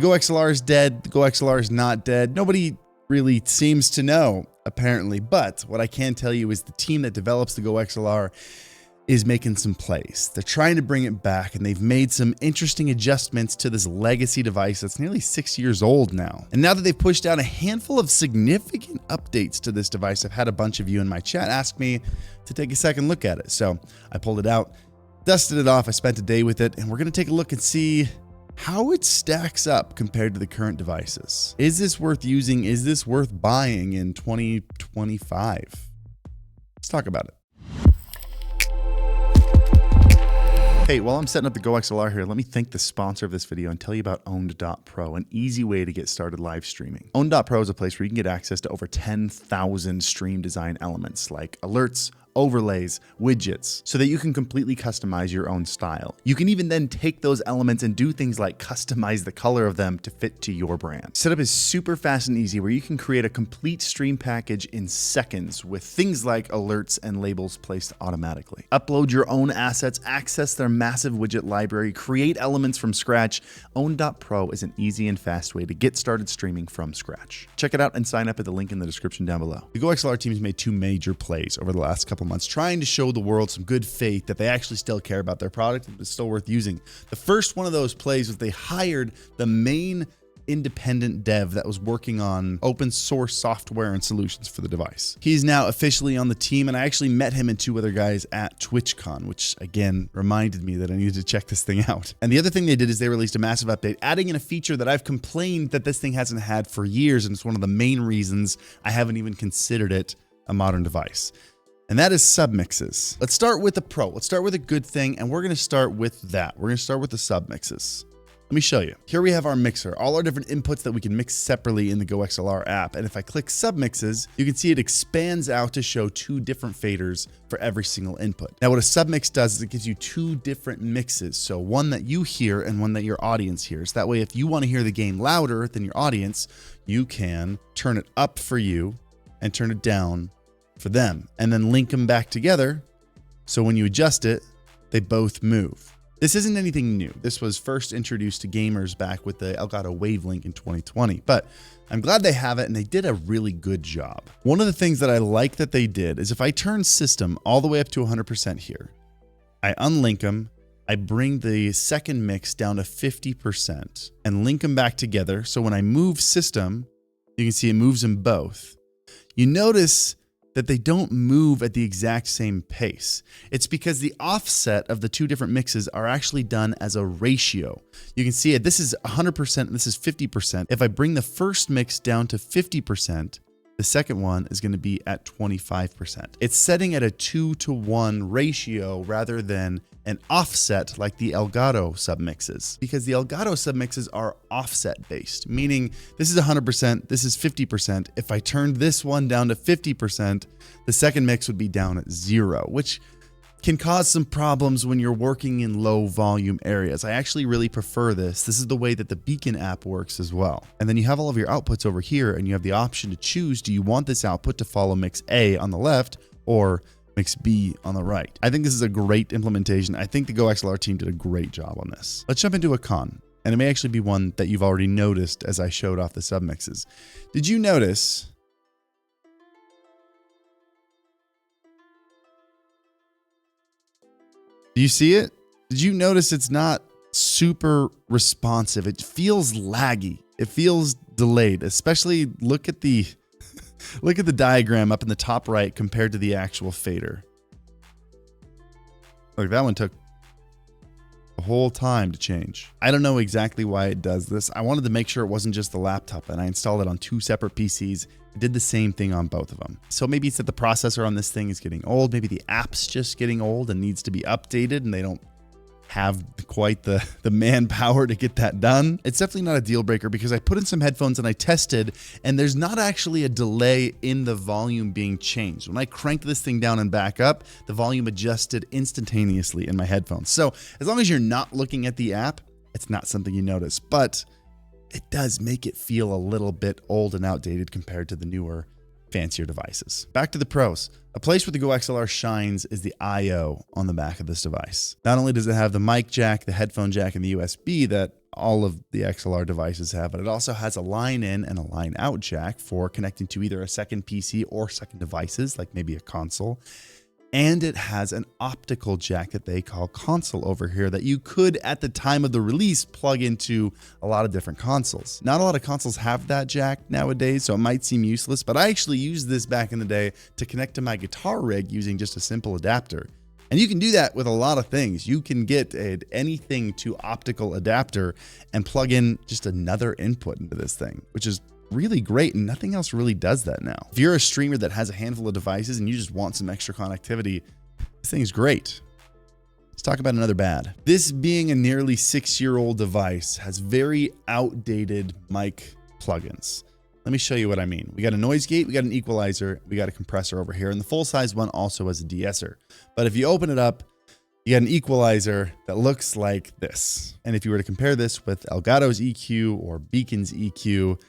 GoXLR is dead. The GoXLR is not dead. Nobody really seems to know, apparently. But what I can tell you is the team that develops the GoXLR is making some plays. They're trying to bring it back, and they've made some interesting adjustments to this legacy device that's nearly 6 years old now. And now that they've pushed out a handful of significant updates to this device, I've had a bunch of you in my chat ask me to take a second look at it. So I pulled it out, dusted it off, I spent a day with it, and we're gonna take a look and see how it stacks up compared to the current devices. Is this worth using? Is this worth buying in 2025? Let's talk about it. Hey, while I'm setting up the GoXLR here, let me thank the sponsor of this video and tell you about Owned.pro, an easy way to get started live streaming. Owned.pro is a place where you can get access to over 10,000 stream design elements like alerts, overlays, widgets, so that you can completely customize your own style. You can even then take those elements and do things like customize the color of them to fit to your brand. Setup is super fast and easy, where you can create a complete stream package in seconds with things like alerts and labels placed automatically. Upload your own assets, access their massive widget library, create elements from scratch. Own.pro is an easy and fast way to get started streaming from scratch. Check it out and sign up at the link in the description down below. The GoXLR team has made two major plays over the last couple months, trying to show the world some good faith that they actually still care about their product and it's still worth using. The first one of those plays was they hired the main independent dev that was working on open source software and solutions for the device. He's now officially on the team, and I actually met him and two other guys at TwitchCon, which again reminded me that I needed to check this thing out. And the other thing they did is they released a massive update, adding in a feature that I've complained that this thing hasn't had for years, and it's one of the main reasons I haven't even considered it a modern device. And that is submixes. Let's start with the pro. Let's start with a good thing, and we're gonna start with that. We're gonna start with the submixes. Let me show you. Here we have our mixer, all our different inputs that we can mix separately in the GoXLR app. And if I click submixes, you can see it expands out to show two different faders for every single input. Now what a submix does is it gives you two different mixes. So one that you hear and one that your audience hears. That way, if you wanna hear the game louder than your audience, you can turn it up for you and turn it down for them, and then link them back together. So when you adjust it, they both move. This isn't anything new. This was first introduced to gamers back with the Elgato Wavelink in 2020, but I'm glad they have it, and they did a really good job. One of the things that I like that they did is if I turn system all the way up to 100% here, I unlink them, I bring the second mix down to 50% and link them back together. So when I move system, you can see it moves them both. You notice that they don't move at the exact same pace. It's because the offset of the two different mixes are actually done as a ratio. You can see it, this is 100%, and this is 50%. If I bring the first mix down to 50%, the second one is gonna be at 25%. It's setting at a 2-to-1 ratio rather than an offset like the Elgato submixes, because the Elgato submixes are offset based, meaning this is 100%, this is 50%. If I turned this one down to 50%, the second mix would be down at 0, which can cause some problems when you're working in low volume areas. I actually really prefer this. This is the way that the Beacon app works as well. And then you have all of your outputs over here, and you have the option to choose, do you want this output to follow mix A on the left or mix B on the right? I think this is a great implementation. I think the GoXLR team did a great job on this. Let's jump into a con, and it may actually be one that you've already noticed as I showed off the submixes. Did you notice do you see it? Did you notice it's not super responsive? It feels laggy. It feels delayed, especially look at the look at the diagram up in the top right compared to the actual fader. Look, that one took a whole time to change. I don't know exactly why it does this. I wanted to make sure it wasn't just the laptop, and I installed it on two separate PCs. It did the same thing on both of them. So maybe it's that the processor on this thing is getting old. Maybe the app's just getting old and needs to be updated, and they don't have quite the manpower to get that done. It's definitely not a deal breaker, because I put in some headphones and I tested, and there's not actually a delay in the volume being changed. When I cranked this thing down and back up, the volume adjusted instantaneously in my headphones. So as long as you're not looking at the app, it's not something you notice, but it does make it feel a little bit old and outdated compared to the newer, fancier devices. Back to the pros. A place where the GoXLR shines is the I/O on the back of this device. Not only does it have the mic jack, the headphone jack, and the USB that all of the XLR devices have, but it also has a line in and a line out jack for connecting to either a second PC or second devices, like maybe a console. And it has an optical jack that they call console over here that you could, at the time of the release, plug into a lot of different consoles. Not a lot of consoles have that jack nowadays, so it might seem useless, but I actually used this back in the day to connect to my guitar rig using just a simple adapter. And you can do that with a lot of things. You can get anything to optical adapter and plug in just another input into this thing, which is really great, and nothing else really does that now. If you're a streamer that has a handful of devices and you just want some extra connectivity, this thing is great. Let's talk about another bad. This being a nearly 6-year-old device has very outdated mic plugins. Let me show you what I mean. We got a noise gate, we got an equalizer, we got a compressor over here, and the full-size one also has a de-esser. But if you open it up, you got an equalizer that looks like this. And if you were to compare this with Elgato's EQ or Beacon's EQ,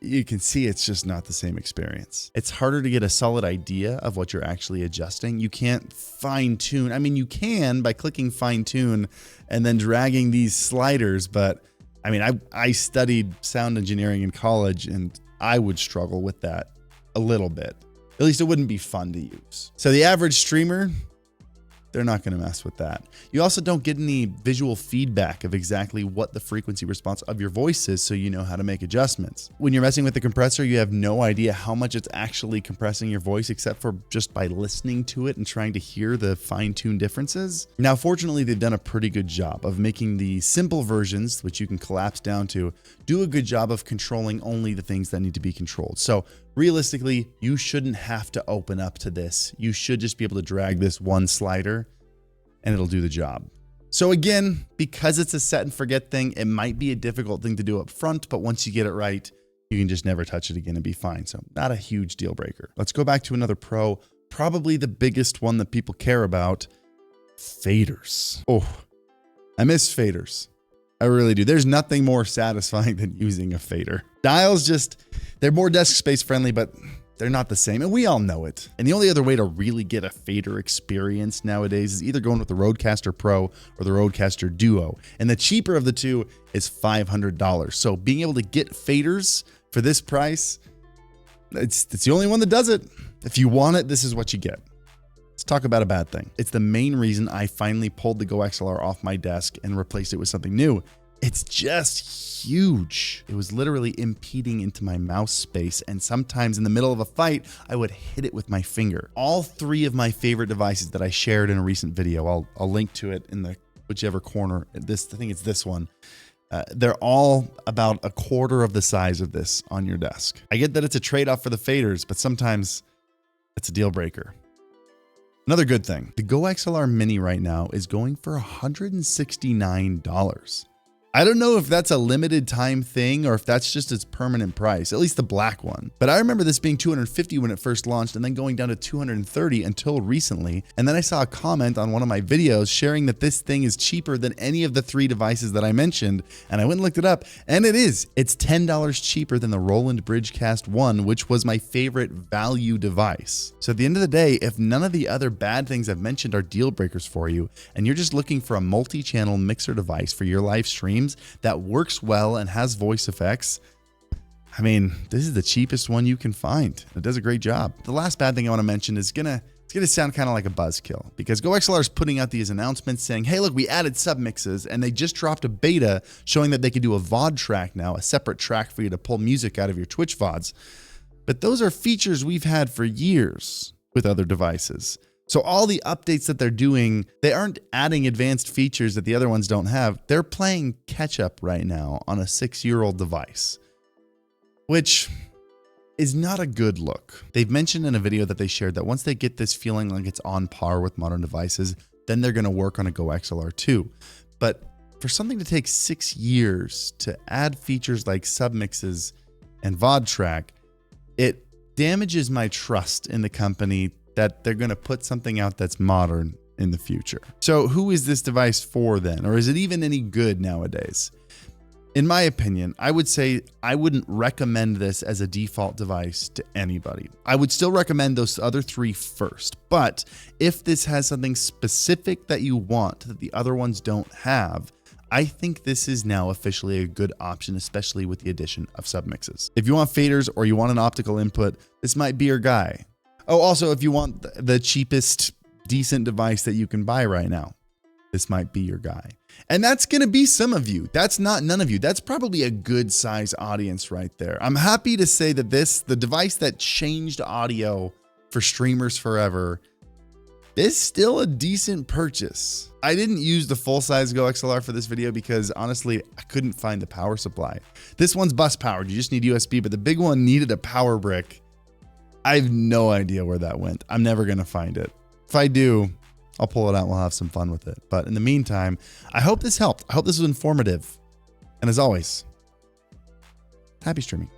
you can see it's just not the same experience. It's harder to get a solid idea of what you're actually adjusting. You can't fine tune. I mean, you can by clicking fine tune and then dragging these sliders. But I mean, I studied sound engineering in college and I would struggle with that a little bit. At least it wouldn't be fun to use. So the average streamer, they're not going to mess with that. You also don't get any visual feedback of exactly what the frequency response of your voice is, so you know how to make adjustments. When you're messing with the compressor, you have no idea how much it's actually compressing your voice, except for just by listening to it and trying to hear the fine-tuned differences. Now, fortunately, they've done a pretty good job of making the simple versions, which you can collapse down to, do a good job of controlling only the things that need to be controlled. So realistically, you shouldn't have to open up to this. You should just be able to drag this one slider and it'll do the job. So again, because it's a set and forget thing, it might be a difficult thing to do up front, but once you get it right, you can just never touch it again and be fine. So not a huge deal breaker. Let's go back to another pro, probably the biggest one that people care about, faders. Oh, I miss faders. I really do. There's nothing more satisfying than using a fader. Dials they're more desk space friendly, but they're not the same, and we all know it. And the only other way to really get a fader experience nowadays is either going with the Rodecaster Pro or the Rodecaster Duo. And the cheaper of the two is $500. So being able to get faders for this price, it's the only one that does it. If you want it, this is what you get. Let's talk about a bad thing. It's the main reason I finally pulled the GoXLR off my desk and replaced it with something new. It's just huge. It was literally impeding into my mouse space, and sometimes in the middle of a fight, I would hit it with my finger. All three of my favorite devices that I shared in a recent video, I'll link to it in the whichever corner. I think it's this one. They're all about a quarter of the size of this on your desk. I get that it's a trade-off for the faders, but sometimes it's a deal breaker. Another good thing, the GoXLR Mini right now is going for $169. I don't know if that's a limited time thing or if that's just its permanent price, at least the black one. But I remember this being $250 when it first launched and then going down to $230 until recently. And then I saw a comment on one of my videos sharing that this thing is cheaper than any of the three devices that I mentioned. And I went and looked it up, and it is. It's $10 cheaper than the Roland Bridgecast 1, which was my favorite value device. So at the end of the day, if none of the other bad things I've mentioned are deal breakers for you, and you're just looking for a multi-channel mixer device for your live streams that works well and has voice effects, I mean, this is the cheapest one you can find. It does a great job. The last bad thing I want to mention is it's gonna sound kind of like a buzzkill, because GoXLR is putting out these announcements saying, hey, look, we added submixes, and they just dropped a beta showing that they can do a VOD track now, a separate track for you to pull music out of your Twitch VODs. But those are features we've had for years with other devices. So all the updates that they're doing, they aren't adding advanced features that the other ones don't have. They're playing catch up right now on a 6-year-old device, which is not a good look. They've mentioned in a video that they shared that once they get this feeling like it's on par with modern devices, then they're going to work on a GoXLR 2. But for something to take 6 years to add features like submixes and VOD track, it damages my trust in the company that they're going to put something out that's modern in the future. So who is this device for then? Or is it even any good nowadays? In my opinion, I would say I wouldn't recommend this as a default device to anybody. I would still recommend those other three first. But if this has something specific that you want that the other ones don't have, I think this is now officially a good option, especially with the addition of submixes. If you want faders or you want an optical input, this might be your guy. Oh, also, if you want the cheapest decent device that you can buy right now, this might be your guy. And that's going to be some of you. That's not none of you. That's probably a good size audience right there. I'm happy to say that the device that changed audio for streamers forever, is still a decent purchase. I didn't use the full size GoXLR for this video because honestly, I couldn't find the power supply. This one's bus powered. You just need USB, but the big one needed a power brick. I have no idea where that went. I'm never going to find it. If I do, I'll pull it out and we'll have some fun with it. But in the meantime, I hope this helped. I hope this was informative. And as always, happy streaming.